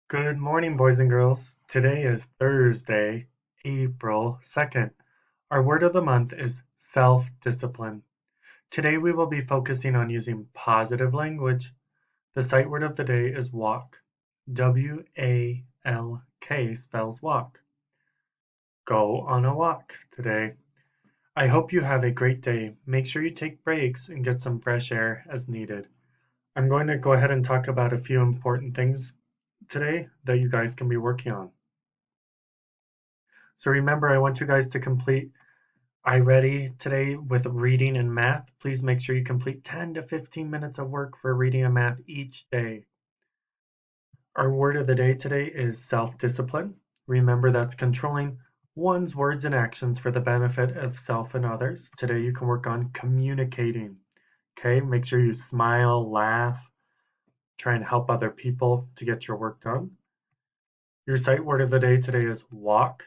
Good morning, boys and girls. Today is Thursday, April 2nd. Our word of the month is self-discipline. Today we will be focusing on using positive language. The sight word of the day is walk. W-A-L-K spells walk. Go on a walk today. I hope you have a great day. Make sure you take breaks and get some fresh air as needed. I'm going to go ahead and talk about a few important things today that you guys can be working on. So remember, I want you guys to complete iReady today with reading and math. Please make sure you complete 10 to 15 minutes of work for reading and math each day. Our word of the day today is self-discipline. Remember, that's controlling one's words and actions for the benefit of self and others. Today you can work on communicating. Okay, make sure you smile, laugh, try and help other people to get your work done. Your sight word of the day today is walk.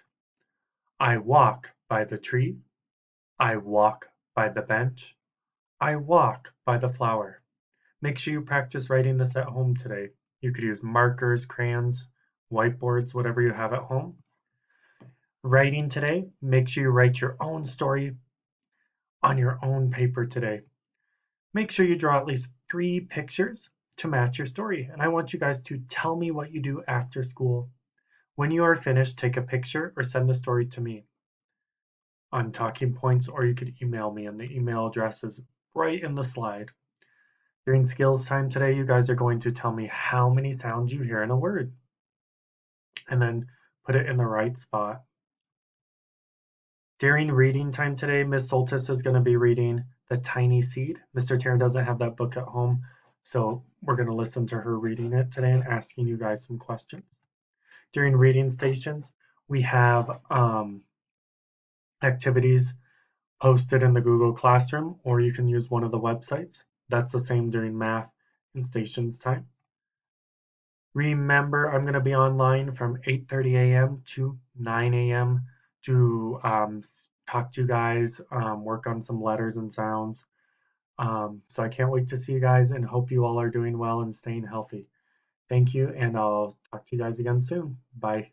I walk by the tree. I walk by the bench. I walk by the flower. Make sure you practice writing this at home today. You could use markers, crayons, whiteboards, whatever you have at home. Writing today, make sure you write your own story on your own paper today. Make sure you draw at least 3 pictures to match your story. And I want you guys to tell me what you do after school. When you are finished, take a picture or send the story to me on Talking Points, or you could email me, and the email address is right in the slide. During skills time today, you guys are going to tell me how many sounds you hear in a word, and then put it in the right spot. During reading time today, Miss Soltis is going to be reading The Tiny Seed. Mr. Taryn doesn't have that book at home, so we're going to listen to her reading it today and asking you guys some questions. During reading stations, we have activities posted in the Google Classroom, or you can use one of the websites. That's the same during math and stations time. Remember, I'm going to be online from 8:30 a.m. to 9 a.m. to talk to you guys, work on some letters and sounds. So I can't wait to see you guys and hope you all are doing well and staying healthy. Thank you, and I'll talk to you guys again soon. Bye.